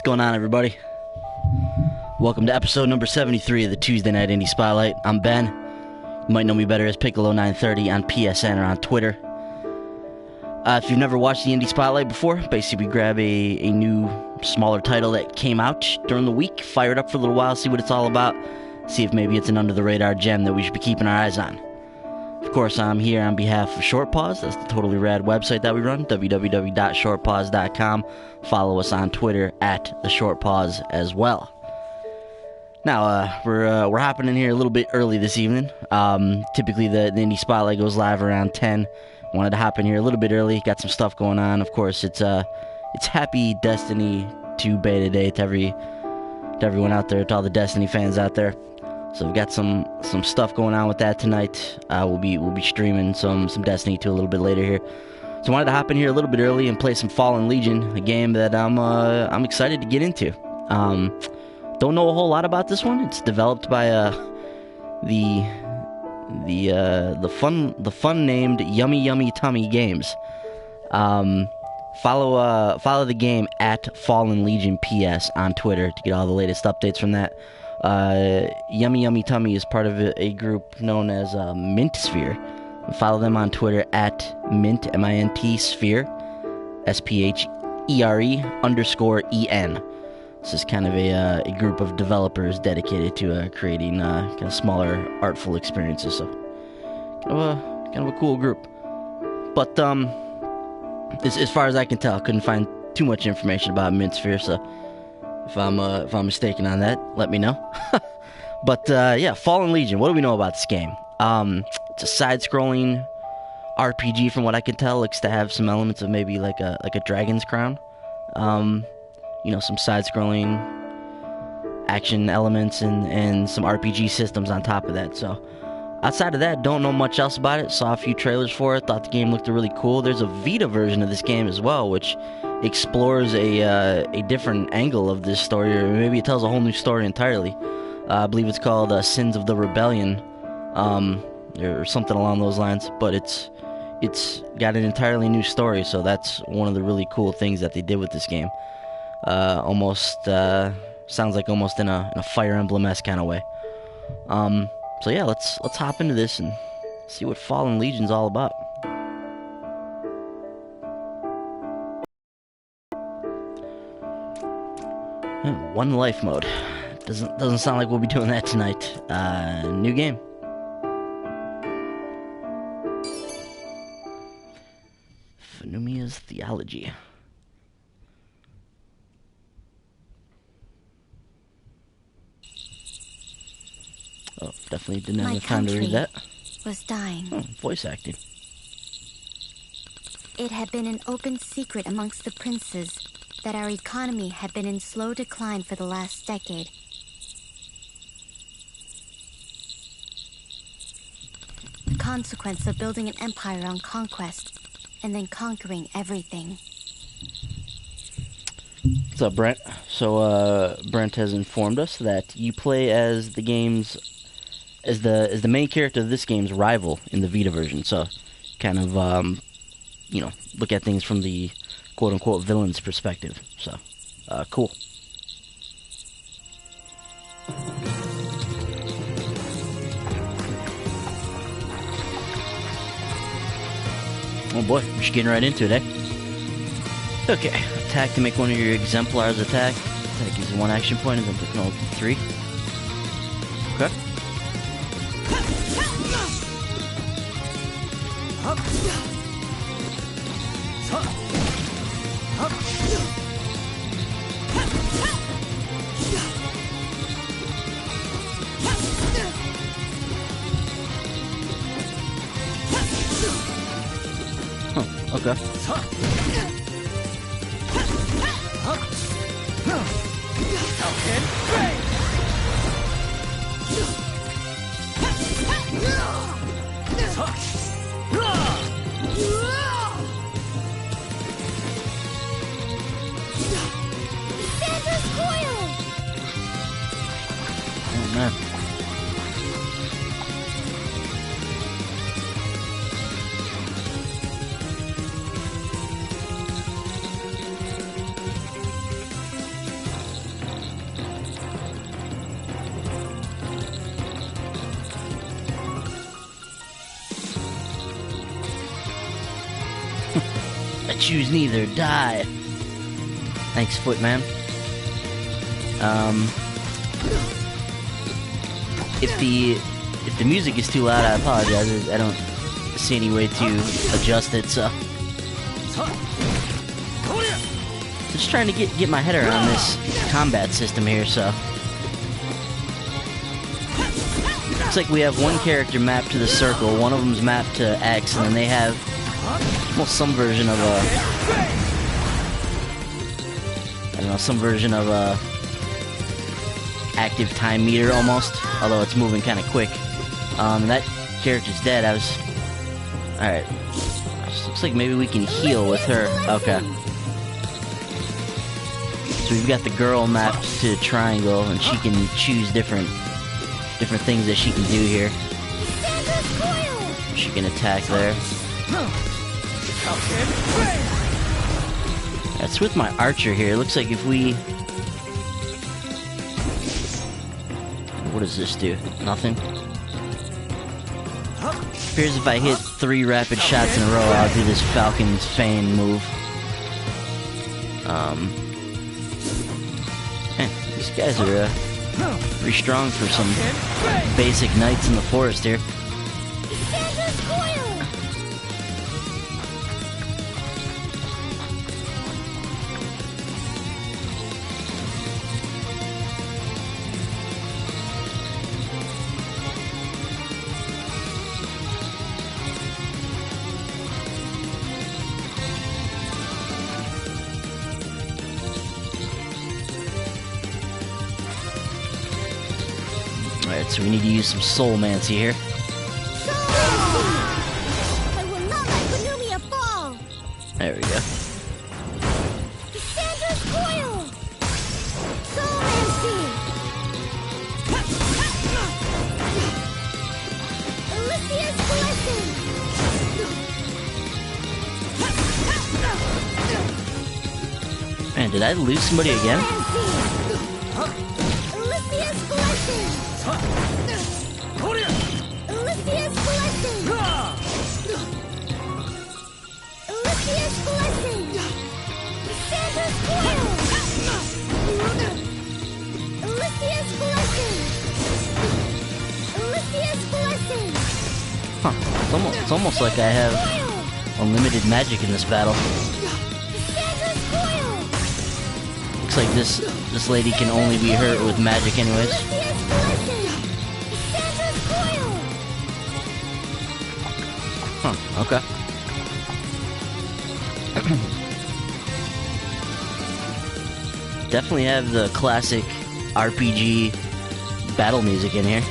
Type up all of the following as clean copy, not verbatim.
What's going on, everybody? Welcome to episode number 73 of the Tuesday Night Indie Spotlight. I'm Ben. You might know me better as Piccolo930 on PSN or on Twitter. If you've never watched the Indie Spotlight before, basically we grab a new, smaller title that came out during the week, fire it up for a little while, see what it's all about, see if maybe it's an under-the-radar gem that we should be keeping our eyes on. Of course, I'm here on behalf of Short Pause. That's the totally rad website that we run, www.shortpause.com. Follow us on Twitter at The Short Pause as well. Now, we're hopping in here a little bit early this evening. Typically, the Indie Spotlight goes live around 10. Wanted to hop in here a little bit early. Got some stuff going on. Of course, it's Happy Destiny 2 Beta Day to everyone out there, to all the Destiny fans out there. So we've got some stuff going on with that tonight. We'll be streaming some Destiny 2 a little bit later here. So I wanted to hop in here a little bit early and play some Fallen Legion, a game that I'm excited to get into. Don't know a whole lot about this one. It's developed by the fun named Yummy Yummy Tummy Games. Follow the game at Fallen Legion PS on Twitter to get all the latest updates from that. Yummy Yummy Tummy is part of a group known as Mint Sphere. Follow them on Twitter at Mint MINT Sphere SPHERE_EN. This is kind of a group of developers dedicated to creating kind of smaller artful experiences. So kind of a cool group. But as far as I can tell, I couldn't find too much information about Mint Sphere. So if I'm mistaken on that, let me know. But yeah, Fallen Legion. What do we know about this game? It's a side-scrolling RPG, from what I can tell. Looks to have some elements of maybe like a Dragon's Crown. Some side-scrolling action elements and some RPG systems on top of that. So outside of that, don't know much else about it. Saw a few trailers for it. Thought the game looked really cool. There's a Vita version of this game as well, which explores a different angle of this story, or maybe it tells a whole new story entirely. I believe it's called Sins of the Rebellion, or something along those lines. But it's got an entirely new story, so that's one of the really cool things that they did with this game. Sounds like almost in a Fire Emblem-esque kind of way. So yeah, let's hop into this and see what Fallen Legion's all about. One life mode. Doesn't sound like we'll be doing that tonight. New game. Phenumia's Theology. Oh, definitely didn't have the time to read that. Was dying. Oh, voice acting. It had been an open secret amongst the princes that our economy had been in slow decline for the last decade. The consequence of building an empire on conquest and then conquering everything. What's up, Brent? So, Brent has informed us that you play as the main character of this game's rival in the Vita version. So, kind of, look at things from the quote-unquote villain's perspective. So, cool. Oh boy, we're just getting right into it, eh? Okay, attack to make one of your exemplars attack. Attack uses one action point and then put no 3. Okay. Okay. Oh man. choose neither. Die. Thanks, Footman. If the music is too loud, I apologize. I don't see any way to adjust it, so. Just trying to get my head around this combat system here, so. Looks like we have one character mapped to the circle, one of them's mapped to X, and then they have almost some version of a, I don't know, some version of a active time meter almost, although it's moving kind of quick. That character's dead. Alright. Looks like maybe we can heal with her. Okay. So we've got the girl mapped to triangle, and she can choose different things that she can do here. She can attack there. That's with my archer here. It looks like if we... What does this do? Nothing? Appears if I hit 3 rapid shots in a row, I'll do this Falcon's Fane move. These guys are pretty strong for some basic knights in the forest here. Alright, so we need to use some soulmancy here. I will not let Banumia fall. There we go. Cassandra's coil. Soulmancy. Alicia's blessing. Man, did I lose somebody again? Alicia's blessing. Alicia's blessing. Alicia's blessing. Cassandra's coil. Alicia's blessing. Alicia's blessing. Huh. It's almost like I have unlimited magic in this battle. Cassandra's coil. Looks like this lady can only be hurt with magic anyways. Alicia's blessing. Cassandra's coil. Huh, okay. Definitely have the classic RPG battle music in here.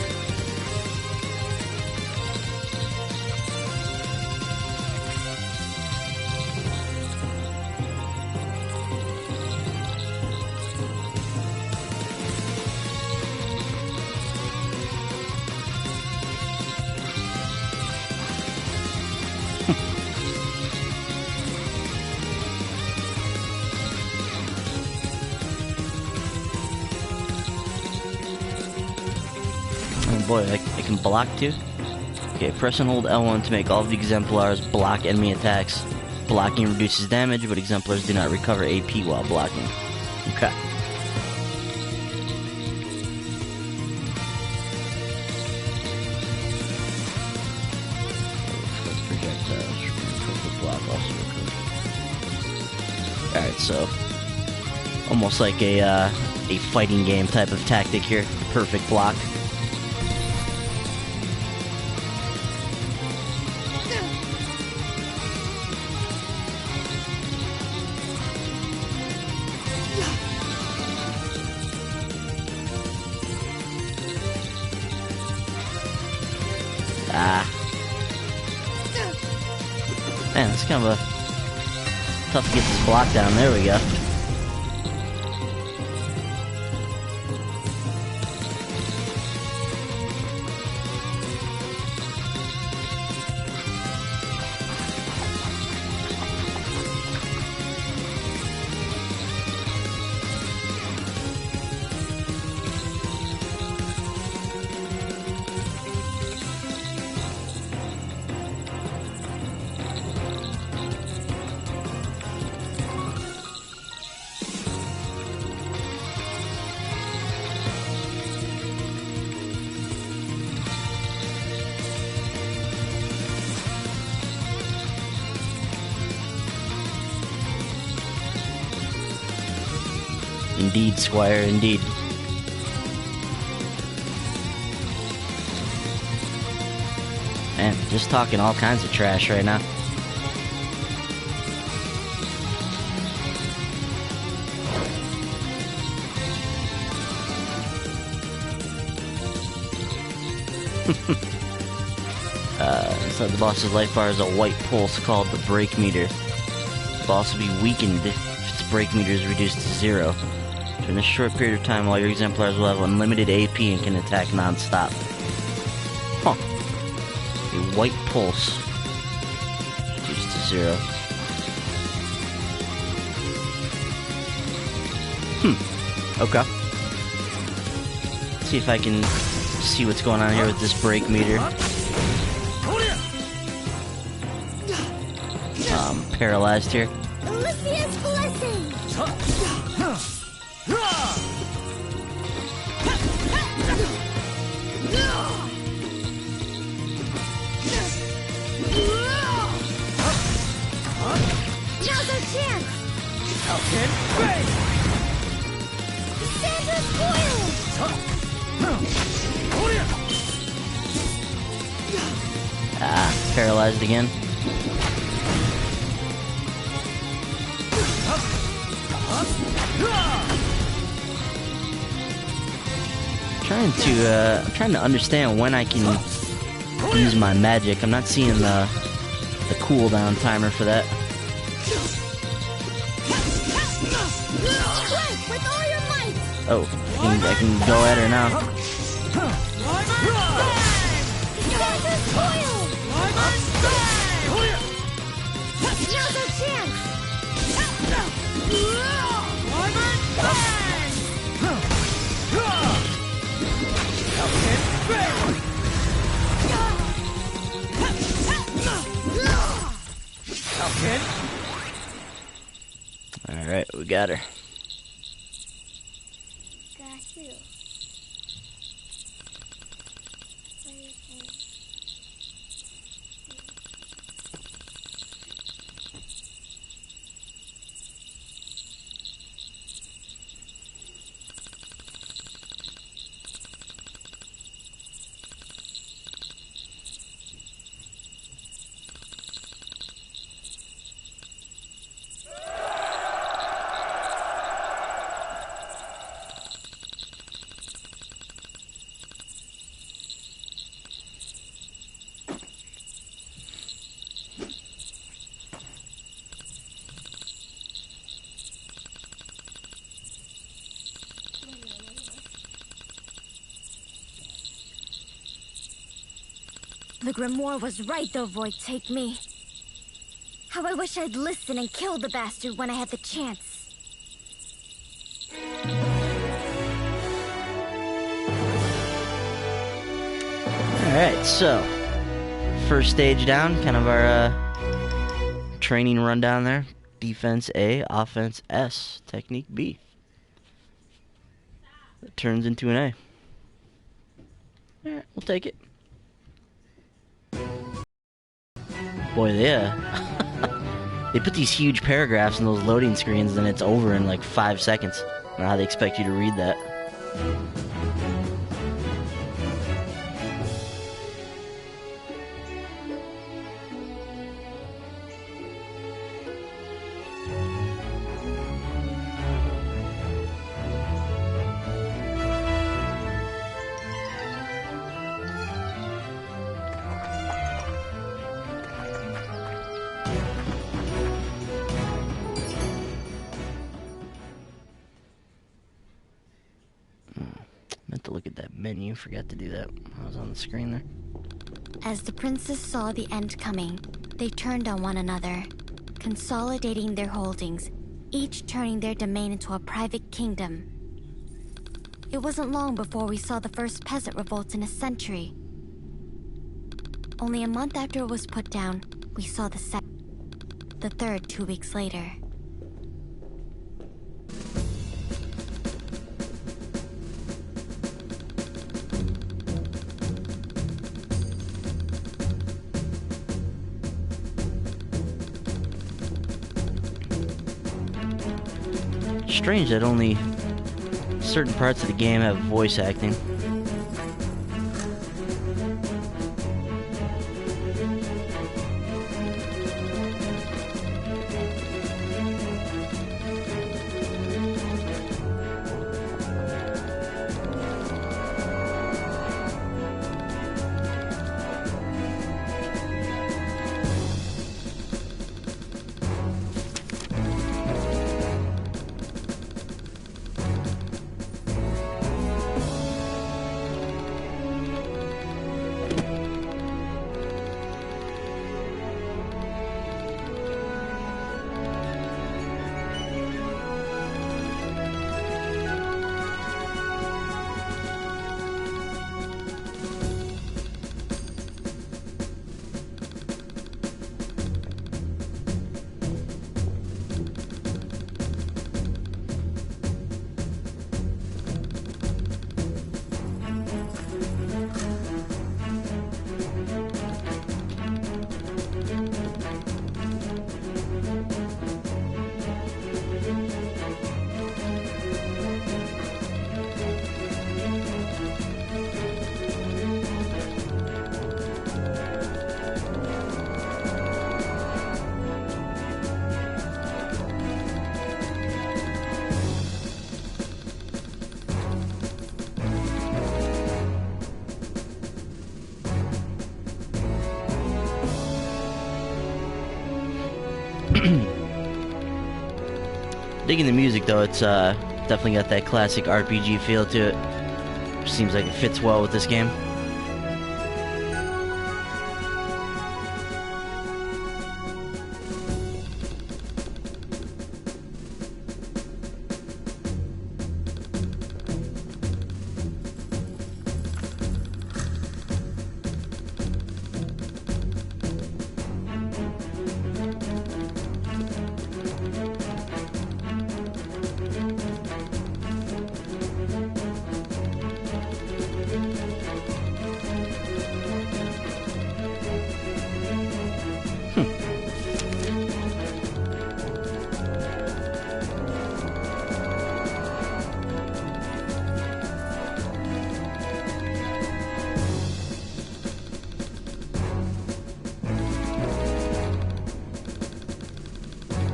Oh boy, I can block too? Okay, press and hold L1 to make all of the exemplars block enemy attacks. Blocking reduces damage, but exemplars do not recover AP while blocking. Okay. Alright, so almost like a fighting game type of tactic here. Perfect block. Ah. Man, it's kind of tough to get this block down. There we go. Indeed, Squire, indeed. Man, just talking all kinds of trash right now. Inside the boss's life bar is a white pulse called the break meter. The boss will be weakened if its break meter is reduced to 0. During this short period of time, all your exemplars will have unlimited AP and can attack non-stop. Huh. A white pulse reduced to 0. Okay. Let's see if I can see what's going on here with this break meter. Paralyzed here. Alicia's blessing! Now's our chance! Sandra's foiled! Paralyzed again. I'm trying to understand when I can use my magic. I'm not seeing the cooldown timer for that. With all your might! Oh, I can go at her now. Sandra's foiled! Now's our chance! Alright, we got her. Got you. The grimoire was right, though, Void, take me. How I wish I'd listened and killed the bastard when I had the chance. Alright, so first stage down, kind of our training rundown there. Defense A, offense S, technique B. That turns into an A. Alright, we'll take it. Boy, they put these huge paragraphs in those loading screens and it's over in like 5 seconds. I don't know how they expect you to read that. Meant to look at that menu, forgot to do that when I was on the screen there. As the princes saw the end coming, they turned on one another, consolidating their holdings, each turning their domain into a private kingdom. It wasn't long before we saw the first peasant revolt in a century. Only a month after it was put down, we saw the third 2 weeks later. Strange that only certain parts of the game have voice acting. Digging the music though, it's definitely got that classic RPG feel to it. Seems like it fits well with this game.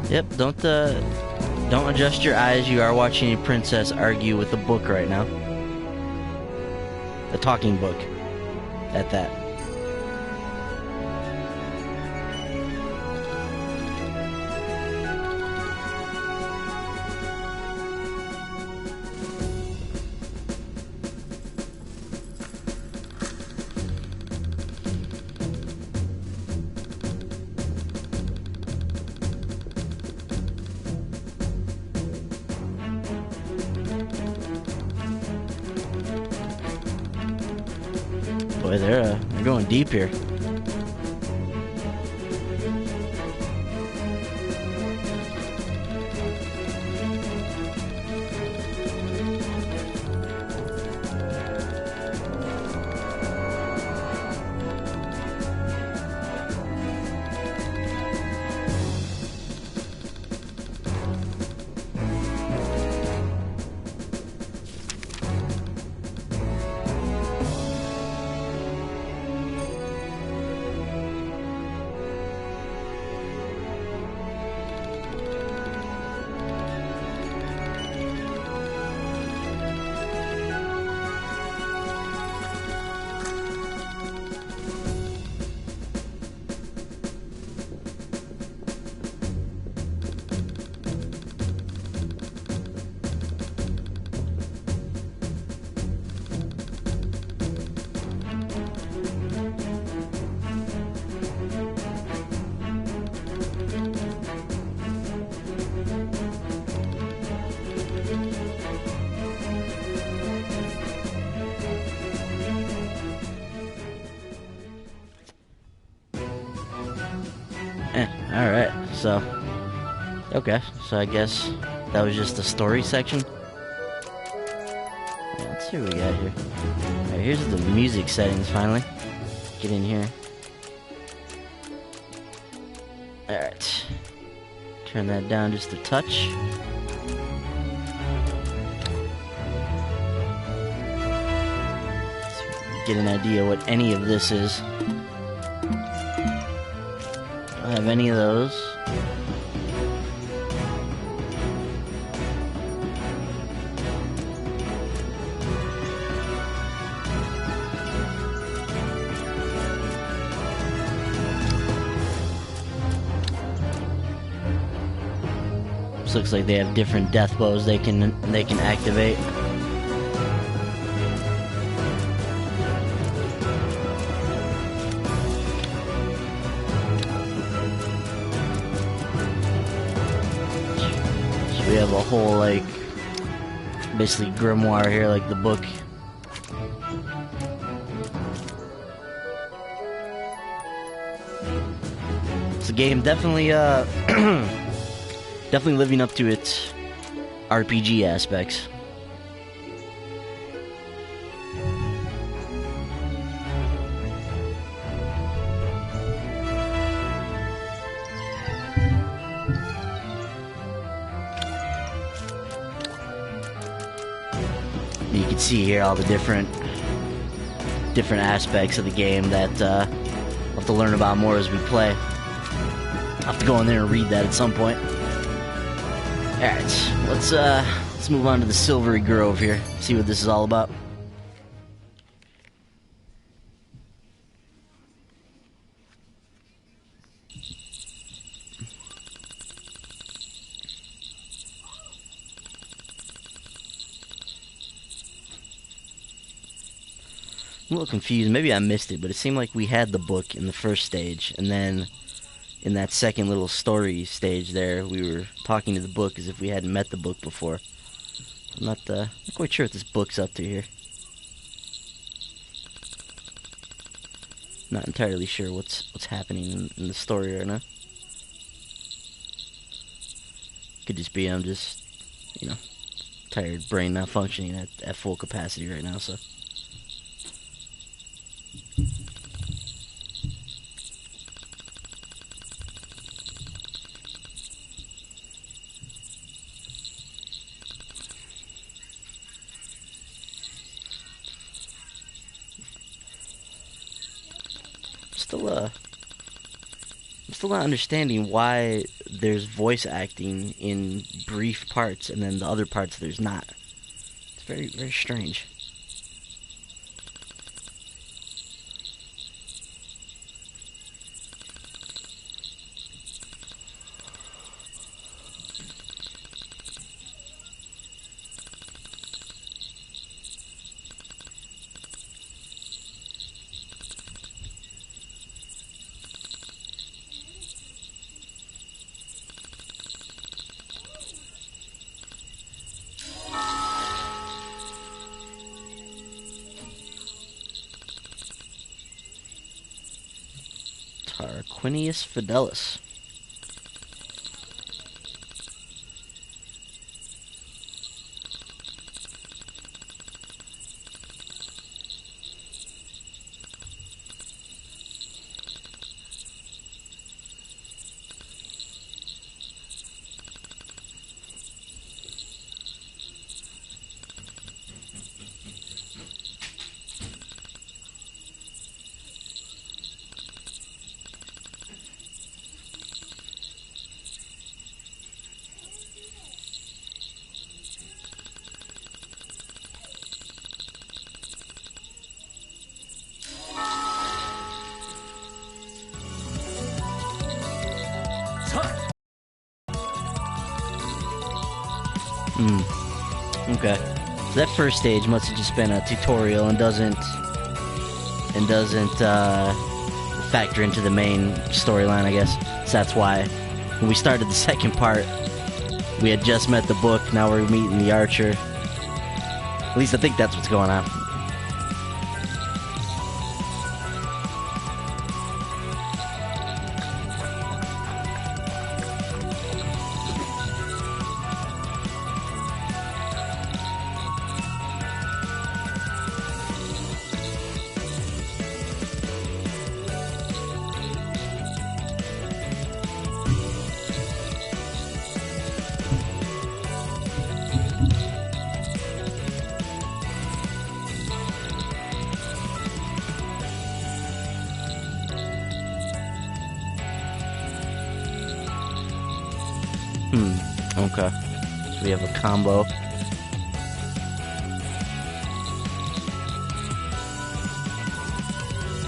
Yep, don't adjust your eyes. You are watching a princess argue with a book right now. A talking book, at that. Boy, they're going deep here. Alright, so... Okay, so I guess that was just the story section. Yeah, let's see what we got here. Alright, here's the music settings finally. Get in here. Alright. Turn that down just a touch. get an idea what any of this is. Do I have any of those? This looks like they have different Deathblows they can activate. We have a whole, like, basically grimoire here, like the book. It's a game definitely, definitely living up to its RPG aspects. You can see here all the different aspects of the game that we'll have to learn about more as we play. I'll have to go in there and read that at some point. Alright, let's move on to the Silvery Grove here, see what this is all about. I'm a little confused. Maybe I missed it, but it seemed like we had the book in the first stage, and then in that second little story stage there, we were talking to the book as if we hadn't met the book before. I'm not quite sure what this book's up to here. Not entirely sure what's happening in the story right now. Could just be I'm just, you know, tired, brain not functioning at full capacity right now, so. I'm still not understanding why there's voice acting in brief parts and then the other parts there's not. It's very, very strange. Tarquinius Fidelis. Okay. So that first stage must have just been a tutorial and doesn't factor into the main storyline, I guess. So that's why when we started the second part, we had just met the book, now we're meeting the archer. At least I think that's what's going on. Okay. So we have a combo.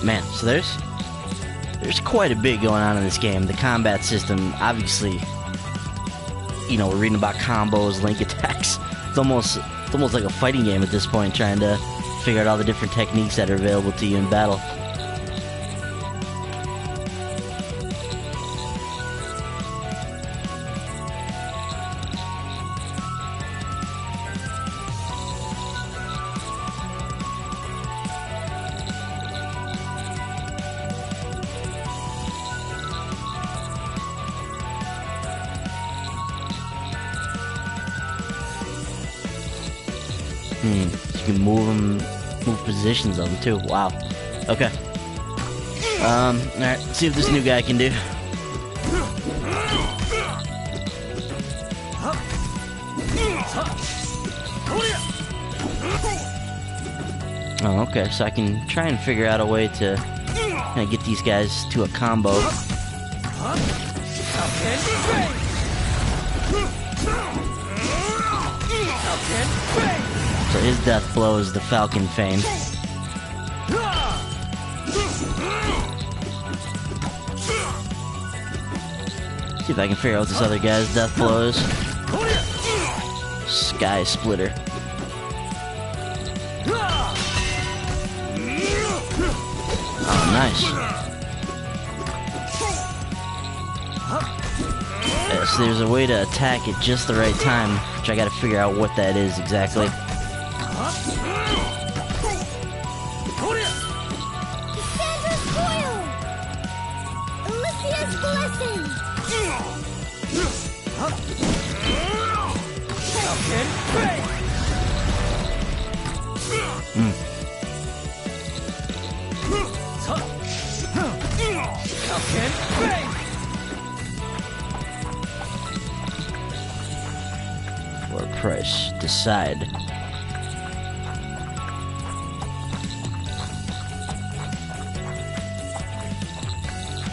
Man, so there's quite a bit going on in this game. The combat system, obviously, you know, we're reading about combos, link attacks. It's almost like a fighting game at this point, trying to figure out all the different techniques that are available to you in battle. You can move positions of them too. Wow. Okay. Alright, let's see what this new guy can do. Oh, okay, so I can try and figure out a way to kind of get these guys to a combo. So his death blow is the Falcon Fane. See if I can figure out what this other guy's death blow is. Sky Splitter. Oh, nice. Yeah, so there's a way to attack at just the right time, which I gotta figure out what that is exactly. For a price, decide.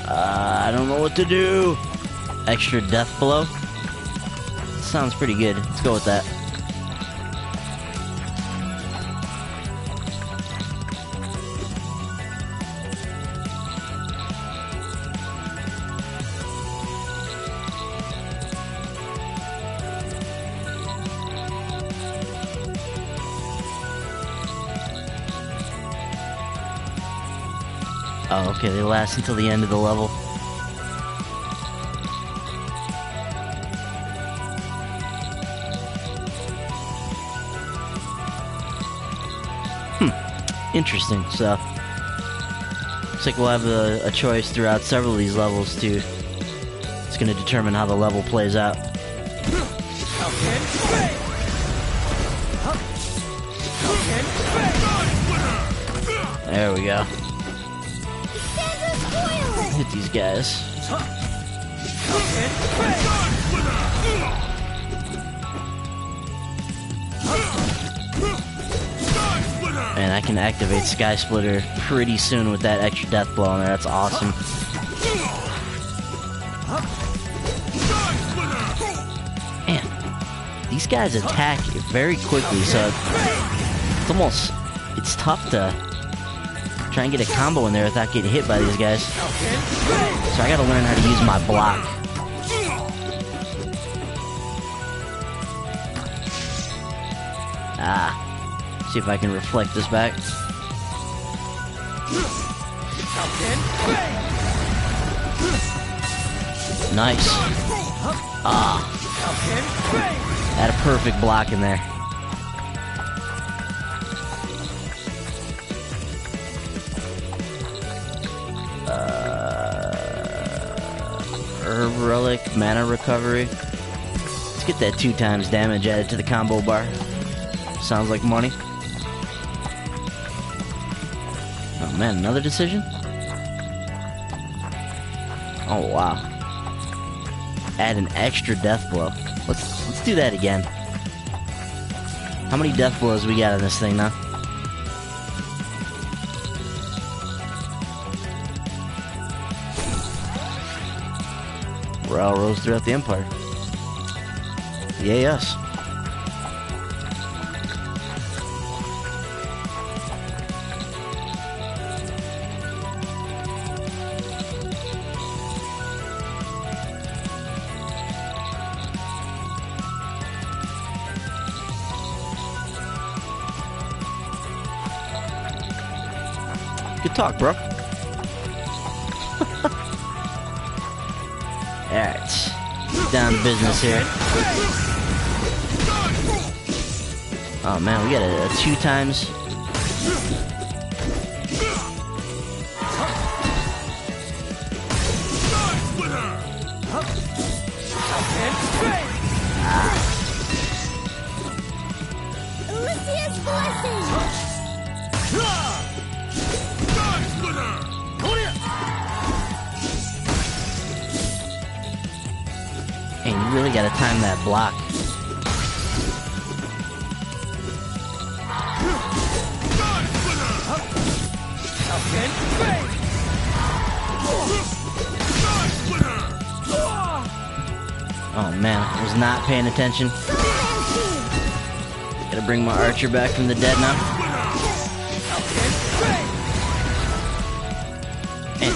I don't know what to do. Extra death blow? Sounds pretty good. Let's go with that. Oh, okay, they last until the end of the level. Interesting, so looks like we'll have a choice throughout several of these levels too. It's going to determine how the level plays out. There we go. Hit these guys. And I can activate Sky Splitter pretty soon with that extra death blow on there. That's awesome. Man, these guys attack very quickly, so it's tough to try and get a combo in there without getting hit by these guys. So I gotta learn how to use my block. See if I can reflect this back. Nice. Had a perfect block in there. Herb Relic, Mana Recovery. Let's get that 2 times damage added to the combo bar. Sounds like money. Oh man, another decision? Oh wow. Add an extra death blow. Let's do that again. How many death blows we got on this thing now? Railroads throughout the Empire. Yay us. Good talk, bro. Alright. Down to business here. Oh man, we got a 2 times. Alicia's blessing! Hey, you really gotta time that block. Oh man, I was not paying attention. Gotta bring my archer back from the dead now. And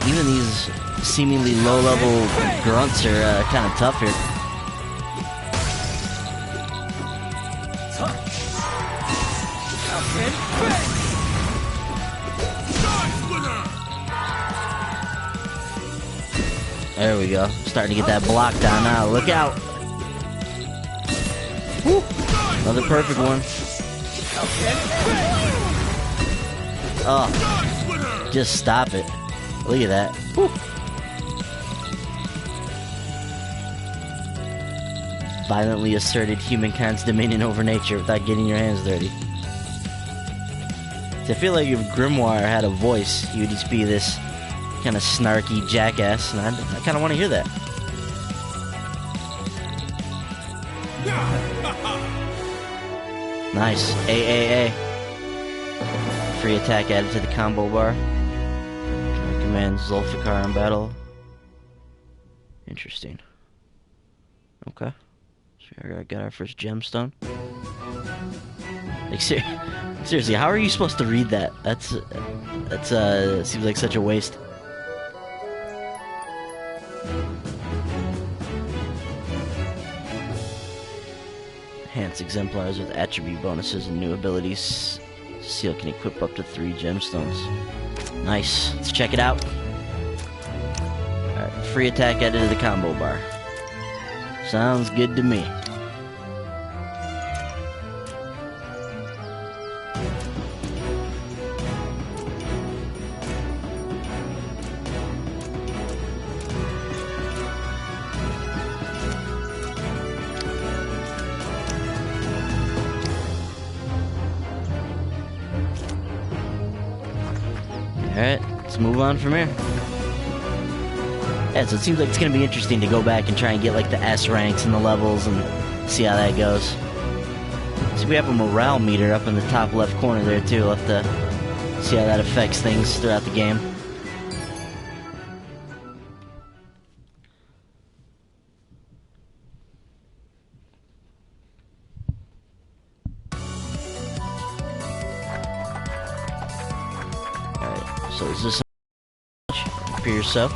even these seemingly low-level grunts are kind of tough here. There we go. Starting to get that block down now. Look out. Woo. Another perfect one. Oh. Just stop it. Look at that. Woo. Violently asserted humankind's dominion over nature without getting your hands dirty. See, I feel like if Grimoire had a voice, he would just be this kind of snarky jackass, and I kind of want to hear that. Nice. AAA. Free attack added to the combo bar. Command Zulfikar in battle. Interesting. Okay. So I got our first gemstone. Like, seriously, how are you supposed to read that? That's seems like such a waste. Enhanced exemplars with attribute bonuses and new abilities. Seal can equip up to 3 gemstones. Nice. Let's check it out. Alright, free attack added to the combo bar. Sounds good to me. Alright, let's move on from here. Yeah, so it seems like it's going to be interesting to go back and try and get like the S ranks and the levels and see how that goes. So we have a morale meter up in the top left corner there too. We'll have to see how that affects things throughout the game. Alright, so is this appears so?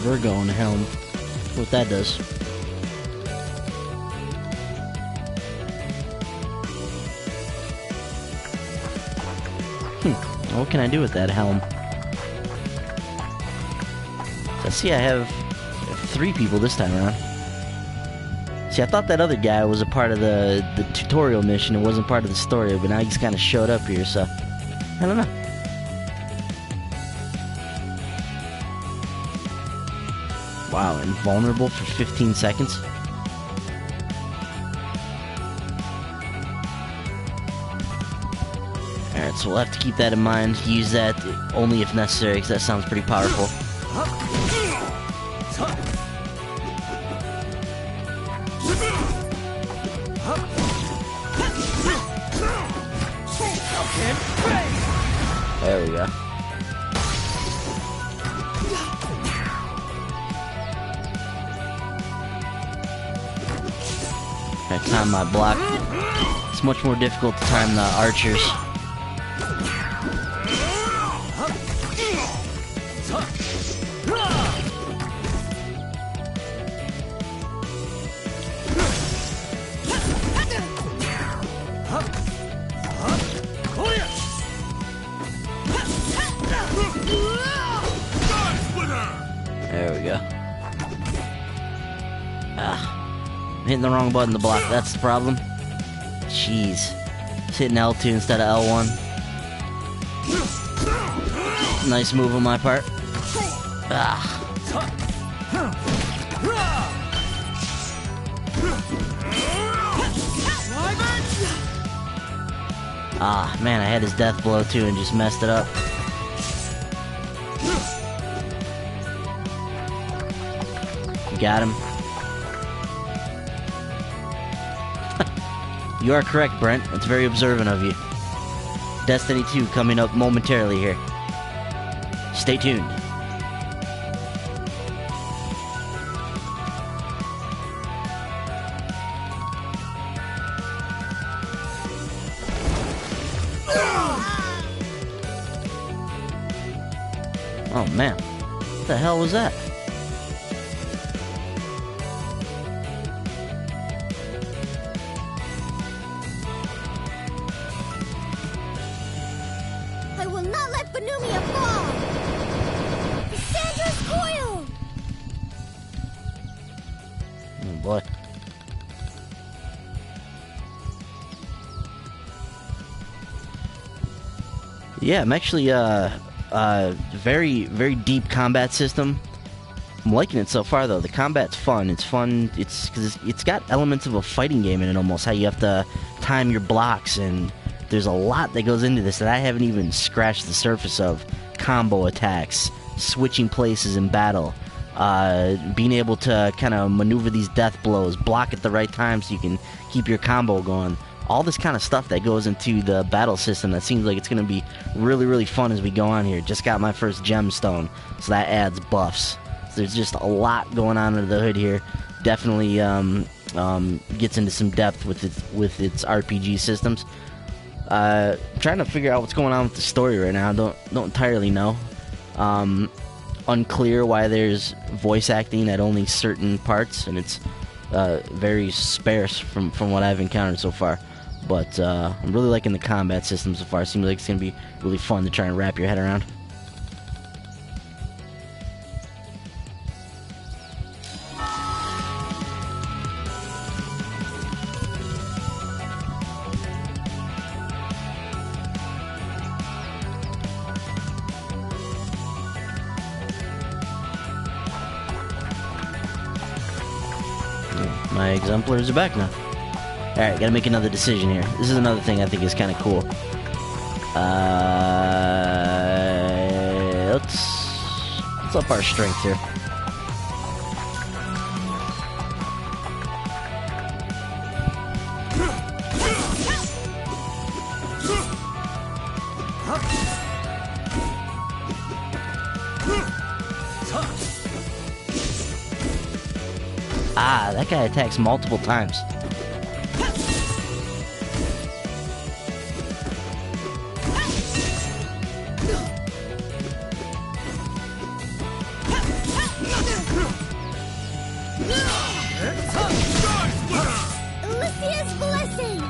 Virgo on the helm. What that does. What can I do with that helm? I see I have 3 people this time around. See, I thought that other guy was a part of the tutorial mission and wasn't part of the story, but now he's kind of showed up here, so I don't know. Wow, invulnerable for 15 seconds? Alright, so we'll have to keep that in mind. Use that only if necessary, because that sounds pretty powerful. There we go. I time my block. It's much more difficult to time the archers. There we go. I'm hitting the wrong button to block, that's the problem. Jeez. Just hitting L2 instead of L1. Nice move on my part. Man, I had his death blow too and just messed it up. Got him. You are correct, Brent. It's very observant of you. Destiny 2 coming up momentarily here. Stay tuned. Oh man, what the hell was that? I will not let Benumia fall! Cassandra's coil! Oh boy. Yeah, I'm actually, very, very deep combat system. I'm liking it so far, though. The combat's fun. It's fun. Because it's got elements of a fighting game in it, almost. How you have to time your blocks, and there's a lot that goes into this that I haven't even scratched the surface of. Combo attacks, switching places in battle, being able to kind of maneuver these death blows, block at the right time so you can keep your combo going. All this kind of stuff that goes into the battle system that seems like it's going to be really, really fun as we go on here. Just got my first gemstone, so that adds buffs. So there's just a lot going on under the hood here. Definitely gets into some depth with its RPG systems. Trying to figure out what's going on with the story right now. Don't entirely know. Unclear why there's voice acting at only certain parts, and it's very sparse from what I've encountered so far. But I'm really liking the combat system so far. It seems like it's going to be really fun to try and wrap your head around. My exemplars are back now. Alright, gotta make another decision here. This is another thing I think is kind of cool. Let's up our strength here. That guy attacks multiple times. Alicia's blessing!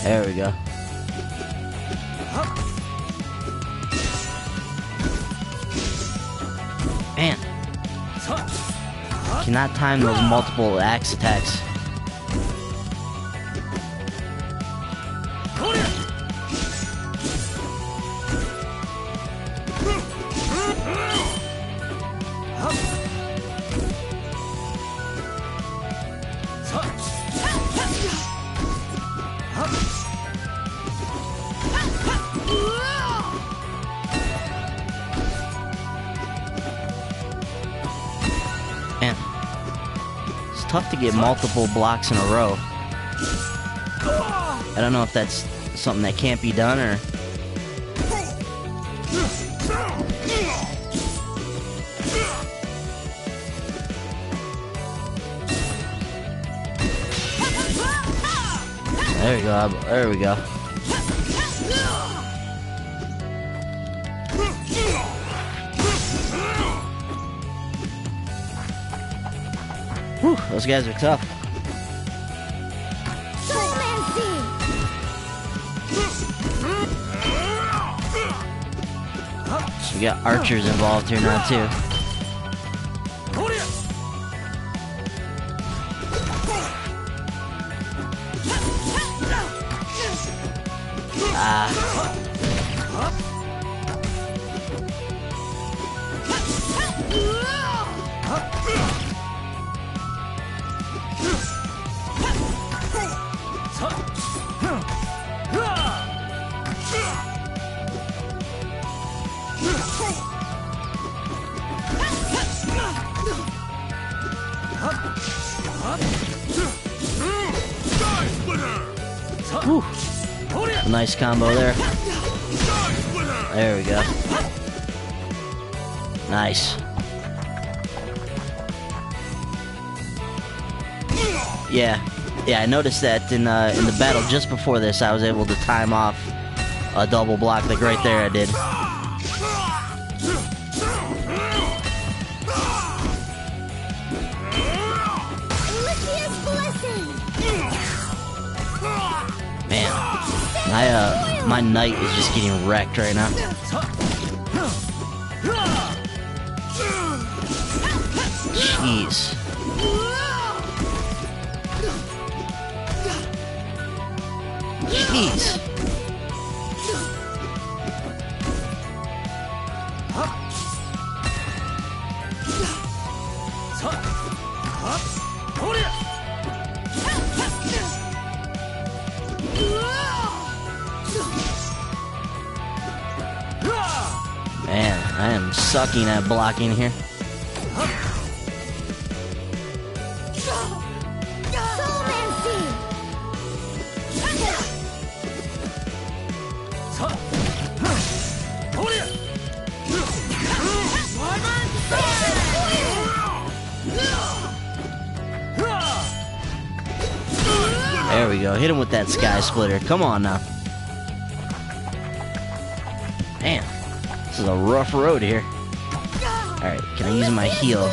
There we go. Man. Cannot time those multiple axe attacks. tough to get multiple blocks in a row. I don't know if that's something that can't be done or... There we go, there we go. Whew, those guys are tough. So we got archers involved here now too. Whew. A nice combo there. There we go. Nice. Yeah, I noticed that in the battle just before this, I was able to time off a double block, like right there I did. Man, my knight is just getting wrecked right now. Jeez. Jeez. Man, I am sucking at blocking here. There we go. Hit him with that sky splitter. Come on now. Man, this is a rough road here. Alright, can I use my heal?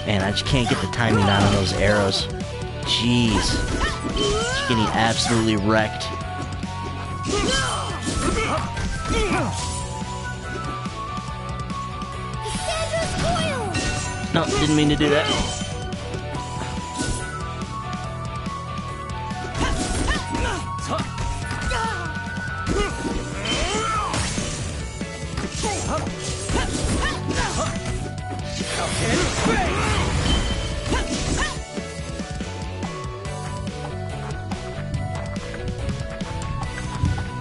Man, I just can't get the timing down on those arrows. Jeez. Just getting absolutely wrecked. No, didn't mean to do that.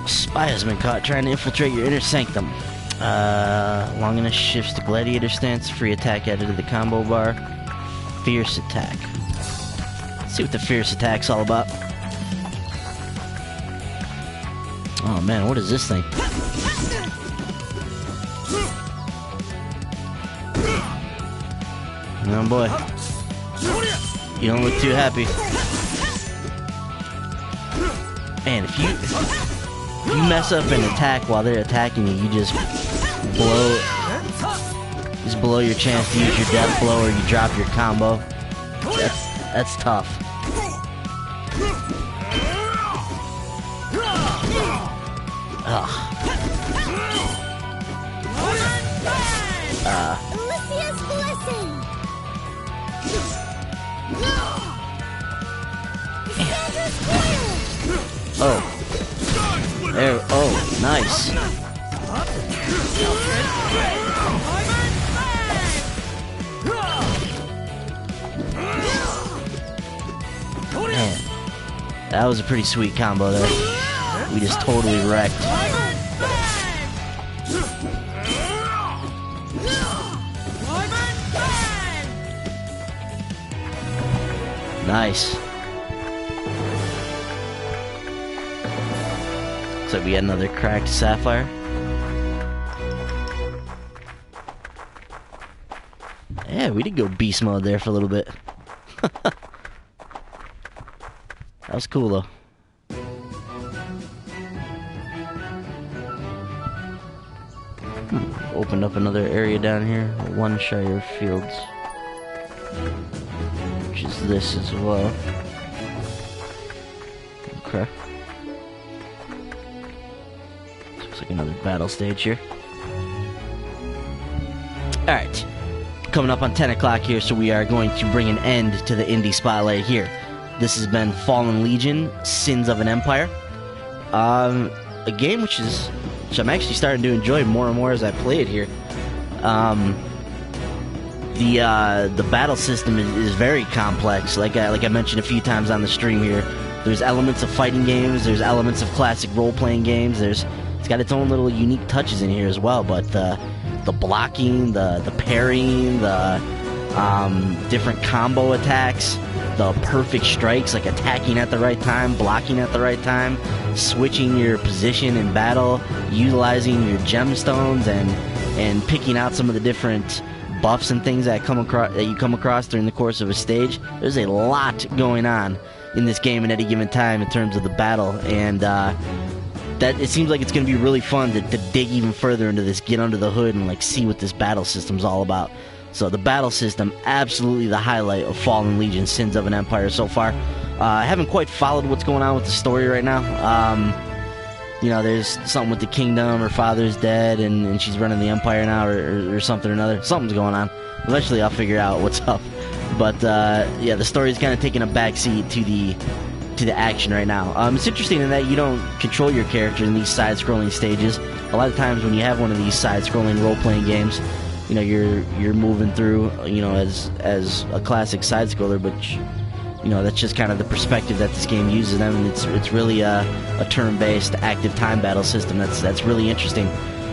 Spy has been caught trying to infiltrate your inner sanctum. Long enough shifts to gladiator stance, free attack added to the combo bar, fierce attack. Let's see what the fierce attack's all about. Oh man, what is this thing? Oh boy. You don't look too happy. Man, if you mess up an attack while they're attacking you, you just blow your chance to use your Deathblow, or you drop your combo. That's tough. Ugh. Oh. There. Oh, nice. That was a pretty sweet combo there. We just totally wrecked. Nice. So we had another cracked sapphire. Yeah, we did go beast mode there for a little bit. That was cool though. Opened up another area down here. One Shire Fields. Which is this as well. Okay. Looks like another battle stage here. Alright. Coming up on 10 o'clock here, so we are going to bring an end to the indie spotlight here. This has been Fallen Legion, Sins of an Empire. A game which I'm actually starting to enjoy more and more as I play it here. The battle system is very complex. Like I mentioned a few times on the stream here, there's elements of fighting games, there's elements of classic role-playing games. It's got its own little unique touches in here as well. But the blocking, the parrying, the different combo attacks, the perfect strikes, like attacking at the right time, blocking at the right time, switching your position in battle, utilizing your gemstones, and picking out some of the different buffs and things that you come across during the course of a stage. There's a lot going on in this game at any given time in terms of the battle, and that it seems like it's going to be really fun to dig even further into this, get under the hood, and like see what this battle system's all about. So the battle system, absolutely the highlight of Fallen Legion, Sins of an Empire so far. I haven't quite followed what's going on with the story right now. There's something with the kingdom, her father's dead, and she's running the empire now, or something or another. Something's going on. Eventually I'll figure out what's up. But yeah, the story's kind of taking a backseat to the action right now. It's interesting in that you don't control your character in these side-scrolling stages. A lot of times when you have one of these side-scrolling role-playing games, you're moving through, as a classic side-scroller, but that's just kind of the perspective that this game uses. I mean, it's really a turn-based active time battle system. That's really interesting.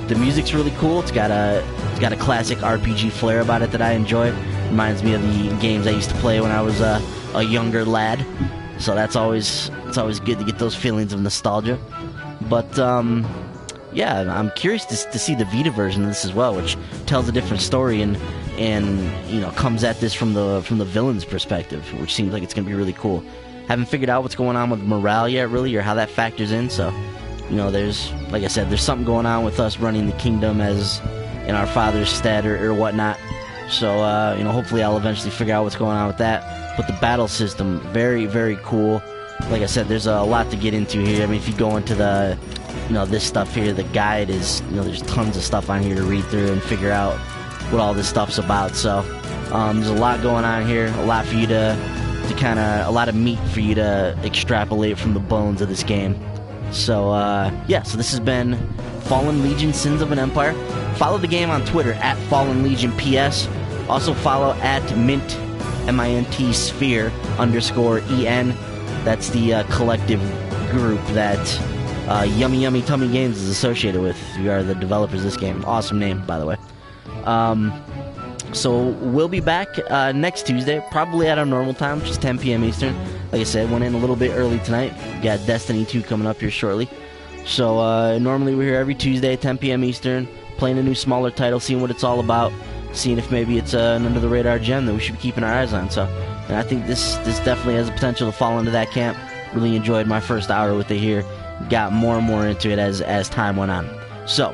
The music's really cool. It's got a classic RPG flair about it that I enjoy. Reminds me of the games I used to play when I was a younger lad. So it's always good to get those feelings of nostalgia. But yeah, I'm curious to see the Vita version of this as well, which tells a different story and comes at this from the villain's perspective, which seems like it's going to be really cool. Haven't figured out what's going on with morale yet, really, or how that factors in. So, there's, like I said, there's something going on with us running the kingdom as in our father's stead or whatnot. So, hopefully I'll eventually figure out what's going on with that. But the battle system, very, very cool. Like I said, there's a lot to get into here. I mean, if you go into the this stuff here, the guide is, there's tons of stuff on here to read through and figure out what all this stuff's about. So there's a lot going on here, a lot for you to a lot of meat for you to extrapolate from the bones of this game. So yeah, so this has been Fallen Legion, Sins of an Empire. Follow the game on Twitter at Fallen Legion PS. Also follow at Mint MINT Sphere _EN. That's the collective group that Yummy Yummy Tummy Games is associated with. You are the developers of this game. Awesome name, by the way. So we'll be back next Tuesday, probably at our normal time, which is 10 p.m. Eastern. Like I said, went in a little bit early tonight. We got Destiny 2 coming up here shortly. So normally we're here every Tuesday at 10 p.m. Eastern, playing a new smaller title, seeing what it's all about, seeing if maybe it's an under-the-radar gem that we should be keeping our eyes on. So, and I think this definitely has the potential to fall into that camp. Really enjoyed my first hour with it here. Got more and more into it as time went on. So,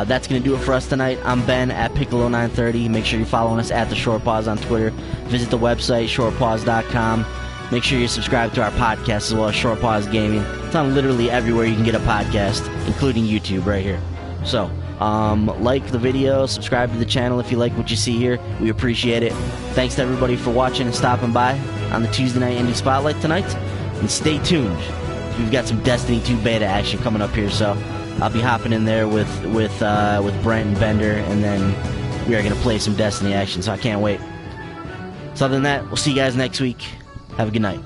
that's going to do it for us tonight. I'm Ben at Piccolo930. Make sure you're following us at The Short Pause on Twitter. Visit the website, shortpause.com. Make sure you're subscribed to our podcast as well as Short Pause Gaming. It's on literally everywhere you can get a podcast, including YouTube right here. So, like the video, subscribe to the channel if you like what you see here. We appreciate it. Thanks to everybody for watching and stopping by on the Tuesday Night Indie Spotlight tonight. And stay tuned. We've got some Destiny 2 beta action coming up here, so I'll be hopping in there with Brent and Bender, and then we are going to play some Destiny action, so I can't wait. So other than that, we'll see you guys next week. Have a good night.